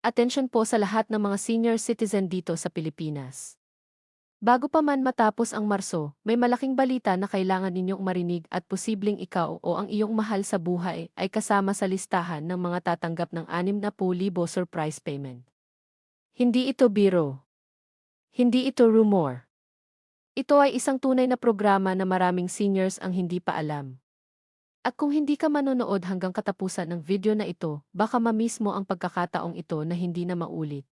Atensyon po sa lahat ng mga senior citizen dito sa Pilipinas. Bago pa man matapos ang Marso, may malaking balita na kailangan ninyong marinig at posibleng ikaw o ang iyong mahal sa buhay ay kasama sa listahan ng mga tatanggap ng 60,000 surprise payment. Hindi ito biro. Hindi ito rumor. Ito ay isang tunay na programa na maraming seniors ang hindi pa alam. At kung hindi ka manonood hanggang katapusan ng video na ito, baka ma-miss mo ang pagkakataong ito na hindi na maulit.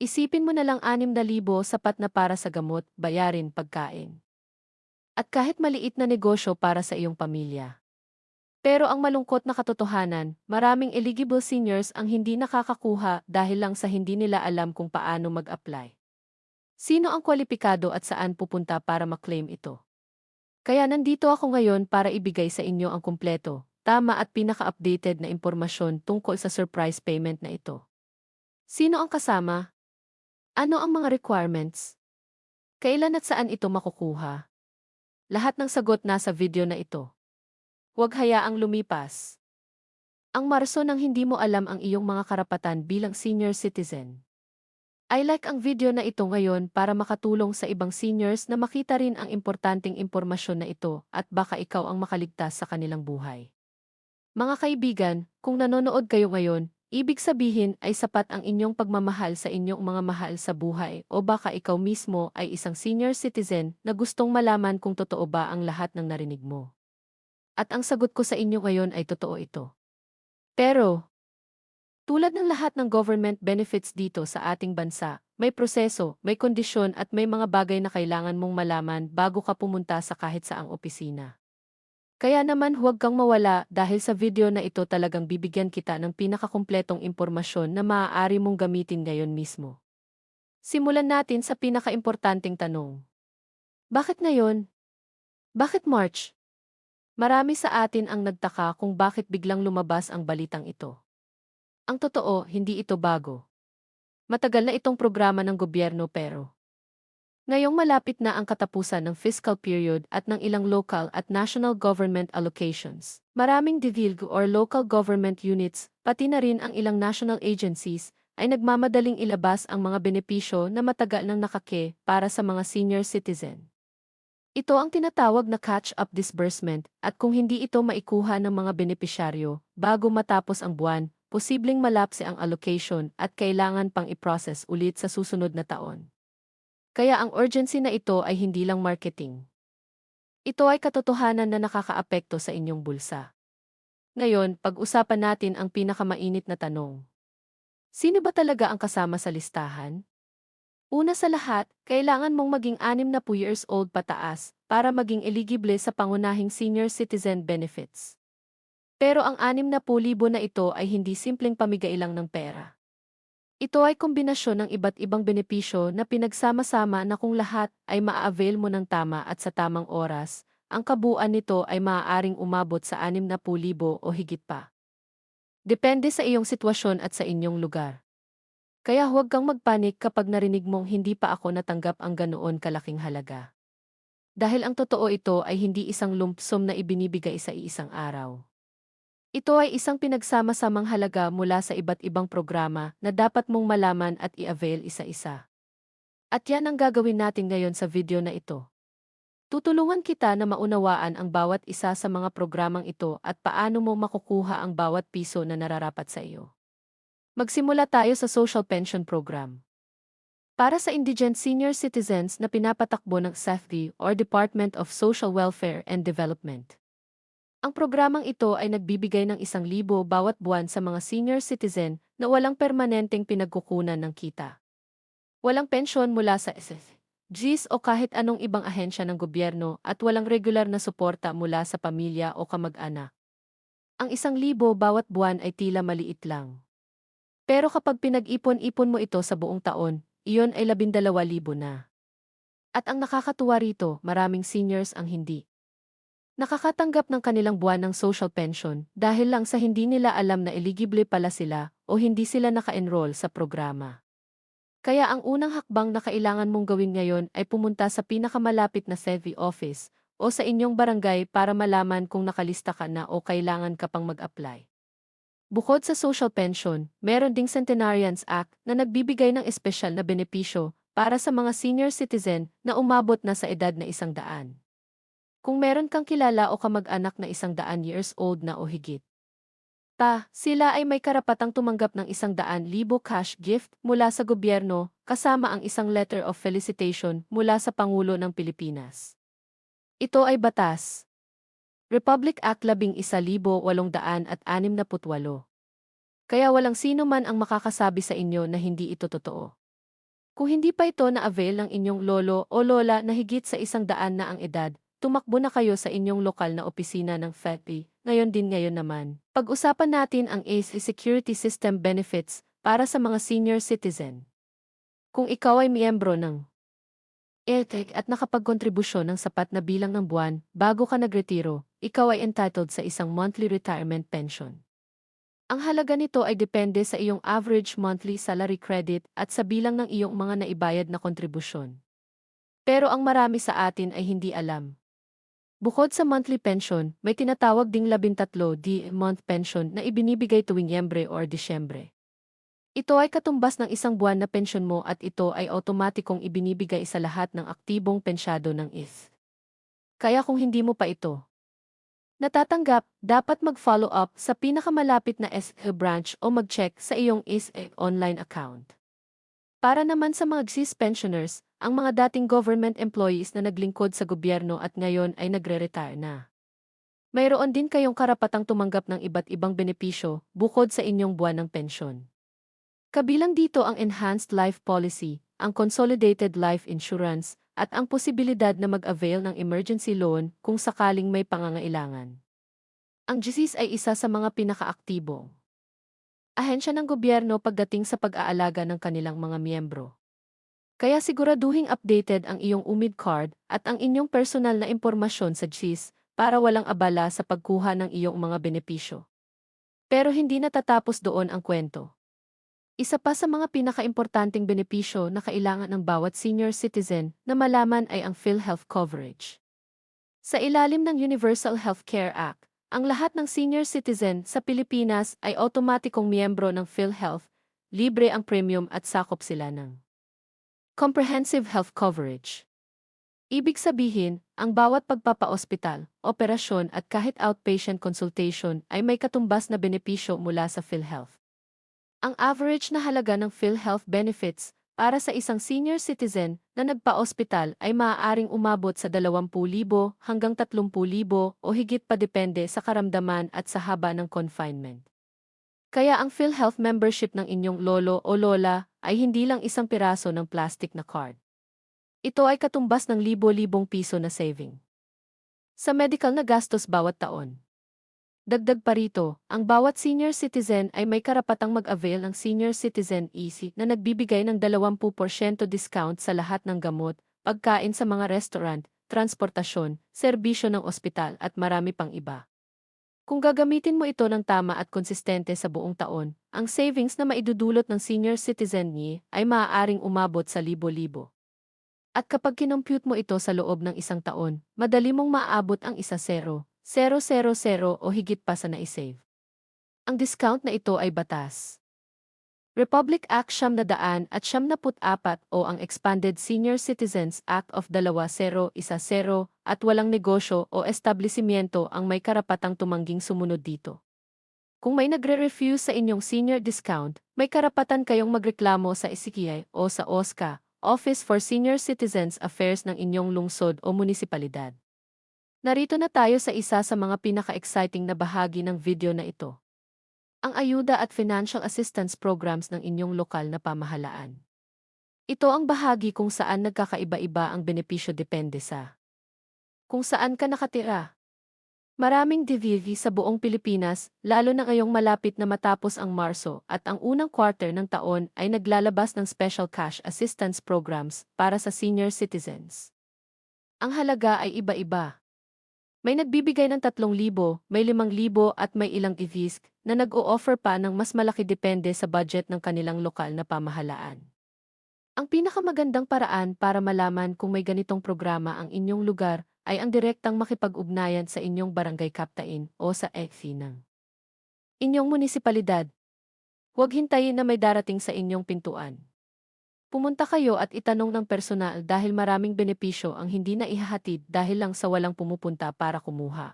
Isipin mo na lang 6,000 sapat na para sa gamot, bayarin, pagkain. At kahit maliit na negosyo para sa iyong pamilya. Pero ang malungkot na katotohanan, maraming eligible seniors ang hindi nakakakuha dahil lang sa hindi nila alam kung paano mag-apply. Sino ang kwalipikado at saan pupunta para maklaim ito? Kaya nandito ako ngayon para ibigay sa inyo ang kumpleto, tama at pinaka-updated na impormasyon tungkol sa surprise payment na ito. Sino ang kasama? Ano ang mga requirements? Kailan at saan ito makukuha? Lahat ng sagot nasa video na ito. Huwag hayaang lumipas. Ang Marso nang hindi mo alam ang iyong mga karapatan bilang senior citizen. I like ang video na ito ngayon para makatulong sa ibang seniors na makita rin ang importanteng impormasyon na ito at baka ikaw ang makaligtas sa kanilang buhay. Mga kaibigan, kung nanonood kayo ngayon, ibig sabihin ay sapat ang inyong pagmamahal sa inyong mga mahal sa buhay o baka ikaw mismo ay isang senior citizen na gustong malaman kung totoo ba ang lahat ng narinig mo. At ang sagot ko sa inyo ngayon ay totoo ito. Pero, tulad ng lahat ng government benefits dito sa ating bansa, may proseso, may kondisyon at may mga bagay na kailangan mong malaman bago ka pumunta sa kahit saang opisina. Kaya naman huwag kang mawala dahil sa video na ito talagang bibigyan kita ng pinakakumpletong impormasyon na maaari mong gamitin ngayon mismo. Simulan natin sa pinakaimportanteng tanong. Bakit ngayon? Bakit March? Marami sa atin ang nagtaka kung bakit biglang lumabas ang balitang ito. Ang totoo, hindi ito bago. Matagal na itong programa ng gobyerno pero ngayong malapit na ang katapusan ng fiscal period at ng ilang local at national government allocations, maraming DILG or local government units, pati na rin ang ilang national agencies, ay nagmamadaling ilabas ang mga benepisyo na matagal nang nakake para sa mga senior citizen. Ito ang tinatawag na catch-up disbursement at kung hindi ito maikuha ng mga benepisyaryo bago matapos ang buwan, posibleng malapse ang allocation at kailangan pang i-process ulit sa susunod na taon. Kaya ang urgency na ito ay hindi lang marketing. Ito ay katotohanan na nakakaapekto sa inyong bulsa. Ngayon, pag-usapan natin ang pinakamainit na tanong. Sino ba talaga ang kasama sa listahan? Una sa lahat, kailangan mong maging 60 years old pataas para maging eligible sa pangunahing senior citizen benefits. Pero ang 60,000 na ito ay hindi simpleng pamigay lang ng pera. Ito ay kombinasyon ng iba't ibang benepisyo na pinagsama-sama na kung lahat ay maa-avail mo ng tama at sa tamang oras, ang kabuuan nito ay maaaring umabot sa 60,000 o higit pa. Depende sa iyong sitwasyon at sa inyong lugar. Kaya huwag kang magpanik kapag narinig mong hindi pa ako natanggap ang ganoon kalaking halaga. Dahil ang totoo ito ay hindi isang lump sum na ibinibigay sa iisang araw. Ito ay isang pinagsama-samang halaga mula sa iba't ibang programa na dapat mong malaman at i-avail isa-isa. At yan ang gagawin natin ngayon sa video na ito. Tutulungan kita na maunawaan ang bawat isa sa mga programang ito at paano mo makukuha ang bawat piso na nararapat sa iyo. Magsimula tayo sa Social Pension Program. Para sa indigent senior citizens na pinapatakbo ng SAFD or Department of Social Welfare and Development. Ang programang ito ay nagbibigay ng 1,000 bawat buwan sa mga senior citizen na walang permanenteng pinagkukunan ng kita. Walang pensyon mula sa SSGs o kahit anong ibang ahensya ng gobyerno at walang regular na suporta mula sa pamilya o kamag-anak. Ang 1,000 bawat buwan ay tila maliit lang. Pero kapag pinag-ipon-ipon mo ito sa buong taon, iyon ay 12,000 na. At ang nakakatuwa rito, maraming seniors ang hindi nakakatanggap ng kanilang buwan ng social pension dahil lang sa hindi nila alam na eligible pala sila o hindi sila naka-enroll sa programa. Kaya ang unang hakbang na kailangan mong gawin ngayon ay pumunta sa pinakamalapit na SEVI office o sa inyong barangay para malaman kung nakalista ka na o kailangan ka pang mag-apply. Bukod sa social pension, meron ding Centenarians Act na nagbibigay ng espesyal na benepisyo para sa mga senior citizen na umabot na sa edad na 100. Kung meron kang kilala o kamag-anak na 100 years old na o higit, sila ay may karapatang tumanggap ng 100,000 cash gift mula sa gobyerno kasama ang isang letter of felicitation mula sa Pangulo ng Pilipinas. Ito ay batas. Republic Act 11,868. Kaya walang sino man ang makakasabi sa inyo na hindi ito totoo. Kung hindi pa ito na-avail ng inyong lolo o lola na higit sa 100 na ang edad, tumakbo na kayo sa inyong lokal na opisina ng FEPI. Ngayon naman, pag-usapan natin ang ACE Security System Benefits para sa mga senior citizen. Kung ikaw ay miyembro ng ETEC at nakapagkontribusyon ng sapat na bilang ng buwan bago ka nagretiro, ikaw ay entitled sa isang monthly retirement pension. Ang halaga nito ay depende sa iyong average monthly salary credit at sa bilang ng iyong mga naibayad na kontribusyon. Pero ang marami sa atin ay hindi alam. Bukod sa monthly pension, may tinatawag ding 13D-month pension na ibinibigay tuwing Nobyembre o Disyembre. Ito ay katumbas ng isang buwan na pensyon mo at ito ay automatikong ibinibigay sa lahat ng aktibong pensyado ng IF. Kaya kung hindi mo pa ito natatanggap, dapat mag-follow up sa pinakamalapit na SE branch o mag-check sa iyong SE online account. Para naman sa mga GSIS pensioners, ang mga dating government employees na naglingkod sa gobyerno at ngayon ay nagre-retire na. Mayroon din kayong karapatang tumanggap ng iba't ibang benepisyo bukod sa inyong buwan ng pensyon. Kabilang dito ang Enhanced Life Policy, ang Consolidated Life Insurance, at ang posibilidad na mag-avail ng emergency loan kung sakaling may pangangailangan. Ang GSIS ay isa sa mga pinakaaktibong ahensya ng gobyerno pagdating sa pag-aalaga ng kanilang mga miyembro. Kaya siguraduhing updated ang iyong UMID card at ang inyong personal na impormasyon sa GSIS para walang abala sa pagkuha ng iyong mga benepisyo. Pero hindi natatapos doon ang kwento. Isa pa sa mga pinakaimportanteng benepisyo na kailangan ng bawat senior citizen na malaman ay ang PhilHealth coverage. Sa ilalim ng Universal Healthcare Act, ang lahat ng senior citizen sa Pilipinas ay otomatikong miyembro ng PhilHealth, libre ang premium at sakop sila ng comprehensive health coverage. Ibig sabihin, ang bawat pagpapa-ospital, operasyon at kahit outpatient consultation ay may katumbas na benepisyo mula sa PhilHealth. Ang average na halaga ng PhilHealth benefits para sa isang senior citizen na nagpa-ospital ay maaaring umabot sa 20,000 hanggang 30,000 o higit pa depende sa karamdaman at sa haba ng confinement. Kaya ang PhilHealth membership ng inyong lolo o lola ay hindi lang isang piraso ng plastic na card. Ito ay katumbas ng libo-libong piso na saving sa medical na gastos bawat taon. Dagdag pa rito, ang bawat senior citizen ay may karapatang mag-avail ng Senior Citizen Easy na nagbibigay ng 20% discount sa lahat ng gamot, pagkain sa mga restaurant, transportasyon, serbisyo ng ospital at marami pang iba. Kung gagamitin mo ito ng tama at konsistente sa buong taon, ang savings na maidudulot ng senior citizen niya ay maaaring umabot sa libo-libo. At kapag kinompute mo ito sa loob ng isang taon, madali mong maaabot ang 10,000 o higit pa sa naisave. Ang discount na ito ay batas. Republic Act 974 o ang Expanded Senior Citizens Act of 2010 at walang negosyo o establishmento ang may karapatang tumangging sumunod dito. Kung may nagre-refuse sa inyong senior discount, may karapatan kayong magreklamo sa ICI o sa OSCA, Office for Senior Citizens Affairs ng inyong lungsod o munisipalidad. Narito na tayo sa isa sa mga pinaka-exciting na bahagi ng video na ito. Ang ayuda at financial assistance programs ng inyong lokal na pamahalaan. Ito ang bahagi kung saan nagkakaiba-iba ang benepisyo depende sa kung saan ka nakatira. Maraming DVV sa buong Pilipinas, lalo na ngayong malapit na matapos ang Marso at ang unang quarter ng taon ay naglalabas ng special cash assistance programs para sa senior citizens. Ang halaga ay iba-iba. May nagbibigay ng 3,000, may 5,000 at may ilang IVISC na nag-o-offer pa ng mas malaki depende sa budget ng kanilang lokal na pamahalaan. Ang pinakamagandang paraan para malaman kung may ganitong programa ang inyong lugar ay ang direktang makipag-ugnayan sa inyong barangay captain o sa ECFI ng Inyong munisipalidad. Huwag hintayin na may darating sa inyong pintuan. Pumunta kayo at itanong ng personal dahil maraming benepisyo ang hindi na ihahatid dahil lang sa walang pumupunta para kumuha.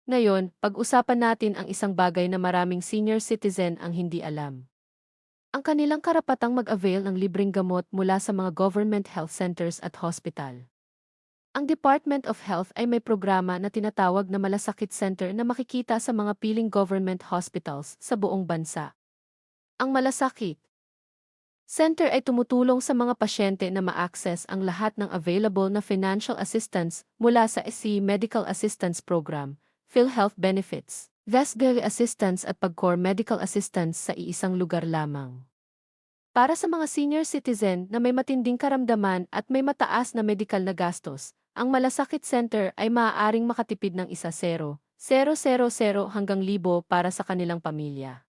Ngayon, pag-usapan natin ang isang bagay na maraming senior citizen ang hindi alam. Ang kanilang karapatang mag-avail ng libreng gamot mula sa mga government health centers at hospital. Ang Department of Health ay may programa na tinatawag na Malasakit Center na makikita sa mga piling government hospitals sa buong bansa. Ang Malasakit Center ay tumutulong sa mga pasyente na ma-access ang lahat ng available na financial assistance mula sa SC Medical Assistance Program, PhilHealth Benefits, VASGARI Assistance at Pagcor Medical Assistance sa iisang lugar lamang. Para sa mga senior citizen na may matinding karamdaman at may mataas na medical na gastos, ang Malasakit Center ay maaaring makatipid ng 1,000 hanggang 1,000 para sa kanilang pamilya.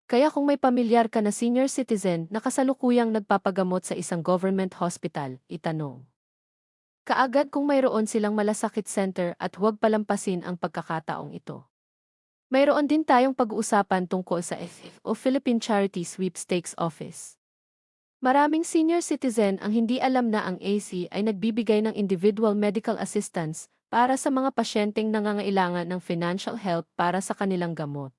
Kaya kung may pamilyar ka na senior citizen na kasalukuyang nagpapagamot sa isang government hospital, itanong kaagad kung mayroon silang Malasakit Center at huwag palampasin ang pagkakataong ito. Mayroon din tayong pag-uusapan tungkol sa FF o Philippine Charity Sweepstakes Office. Maraming senior citizen ang hindi alam na ang AC ay nagbibigay ng individual medical assistance para sa mga pasyenteng nangangailangan ng financial help para sa kanilang gamot.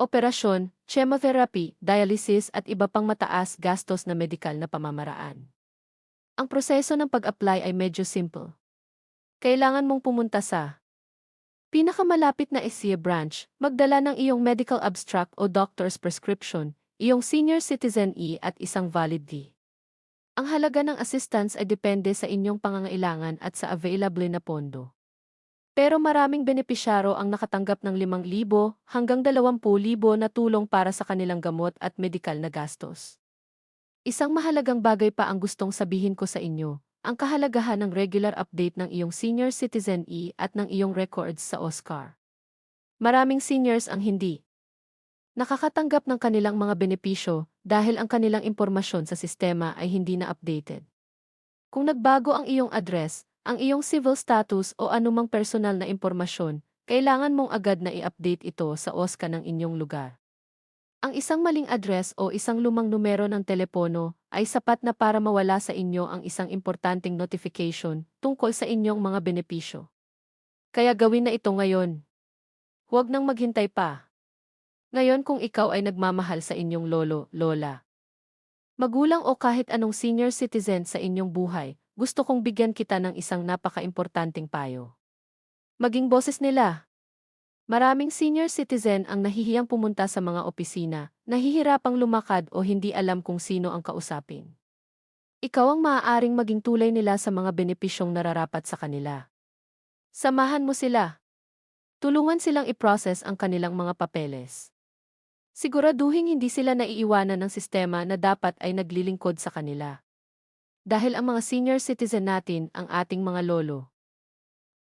Operasyon, chemotherapy, dialysis at iba pang mataas gastos na medikal na pamamaraan. Ang proseso ng pag-apply ay medyo simple. Kailangan mong pumunta sa pinakamalapit na SCA branch, magdala ng iyong medical abstract o doctor's prescription, iyong senior citizen at isang valid D. Ang halaga ng assistance ay depende sa inyong pangangailangan at sa available na pondo. Pero maraming benepisyaro ang nakatanggap ng 5,000 hanggang 20,000 na tulong para sa kanilang gamot at medikal na gastos. Isang mahalagang bagay pa ang gustong sabihin ko sa inyo, ang kahalagahan ng regular update ng iyong senior citizen at ng iyong records sa OSCAR. Maraming seniors ang hindi nakakatanggap ng kanilang mga benepisyo dahil ang kanilang impormasyon sa sistema ay hindi na updated. Kung nagbago ang iyong address, ang iyong civil status o anumang personal na impormasyon, kailangan mong agad na i-update ito sa OSCA ng inyong lugar. Ang isang maling address o isang lumang numero ng telepono ay sapat na para mawala sa inyo ang isang importanteng notification tungkol sa inyong mga benepisyo. Kaya gawin na ito ngayon. Huwag nang maghintay pa. Ngayon kung ikaw ay nagmamahal sa inyong lolo, lola, magulang o kahit anong senior citizen sa inyong buhay, gusto kong bigyan kita ng isang napaka-importanting payo. Maging boses nila. Maraming senior citizen ang nahihiyang pumunta sa mga opisina, nahihirapang lumakad o hindi alam kung sino ang kausapin. Ikaw ang maaaring maging tulay nila sa mga benepisyong nararapat sa kanila. Samahan mo sila. Tulungan silang i-process ang kanilang mga papeles. Siguraduhin hindi sila naiiwanan ng sistema na dapat ay naglilingkod sa kanila. Dahil ang mga senior citizen natin ang ating mga lolo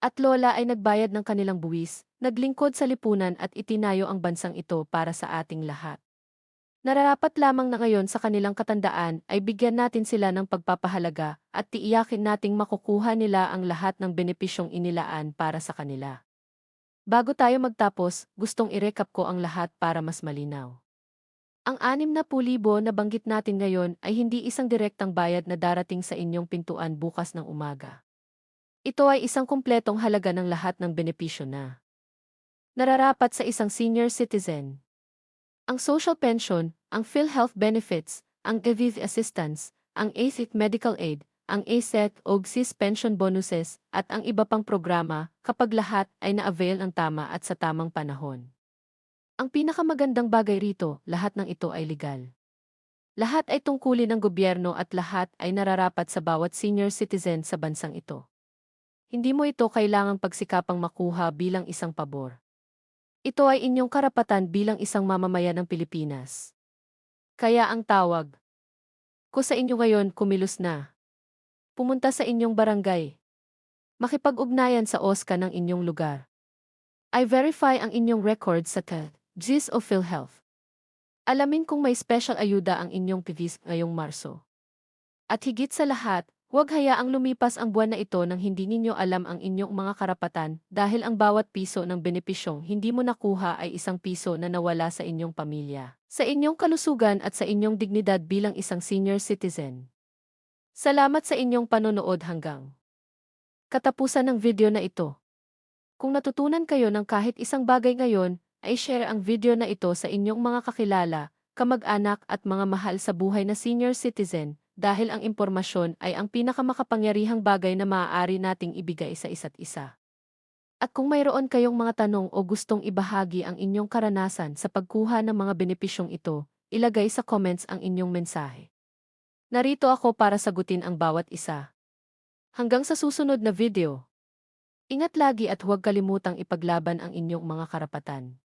at lola ay nagbayad ng kanilang buwis, naglingkod sa lipunan at itinayo ang bansang ito para sa ating lahat. Nararapat lamang na ngayon sa kanilang katandaan ay bigyan natin sila ng pagpapahalaga at tiiyakin nating makukuha nila ang lahat ng benepisyong inilaan para sa kanila. Bago tayo magtapos, gustong i-recap ko ang lahat para mas malinaw. Ang 60,000 na banggit natin ngayon ay hindi isang direktang bayad na darating sa inyong pintuan bukas ng umaga. Ito ay isang kumpletong halaga ng lahat ng benepisyo na nararapat sa isang senior citizen. Ang social pension, ang PhilHealth benefits, ang EVIV assistance, ang ASIC medical aid, ang ASEC o GSIS pension bonuses, at ang iba pang programa kapag lahat ay na-avail ng tama at sa tamang panahon. Ang pinakamagandang bagay rito, lahat ng ito ay legal. Lahat ay tungkulin ng gobyerno at lahat ay nararapat sa bawat senior citizen sa bansang ito. Hindi mo ito kailangang pagsikapang makuha bilang isang pabor. Ito ay inyong karapatan bilang isang mamamayan ng Pilipinas. Kaya ang tawag ko sa inyo ngayon, kumilos na. Pumunta sa inyong barangay. Makipag-ugnayan sa OSCA ng inyong lugar. I-verify ang inyong records sa GSIS o PhilHealth. Alamin kung may special ayuda ang inyong PVIS ngayong Marso. At higit sa lahat, Huwag hayaang lumipas ang buwan na ito nang hindi ninyo alam ang inyong mga karapatan dahil ang bawat piso ng benepisyong hindi mo nakuha ay isang piso na nawala sa inyong pamilya, sa inyong kalusugan at sa inyong dignidad bilang isang senior citizen. Salamat sa inyong panonood hanggang katapusan ng video na ito. Kung natutunan kayo ng kahit isang bagay ngayon, ay share ang video na ito sa inyong mga kakilala, kamag-anak at mga mahal sa buhay na senior citizen dahil ang impormasyon ay ang pinakamakapangyarihang bagay na maaari nating ibigay sa isa't isa. At kung mayroon kayong mga tanong o gustong ibahagi ang inyong karanasan sa pagkuha ng mga benepisyong ito, ilagay sa comments ang inyong mensahe. Narito ako para sagutin ang bawat isa. Hanggang sa susunod na video. Ingat lagi at huwag kalimutang ipaglaban ang inyong mga karapatan.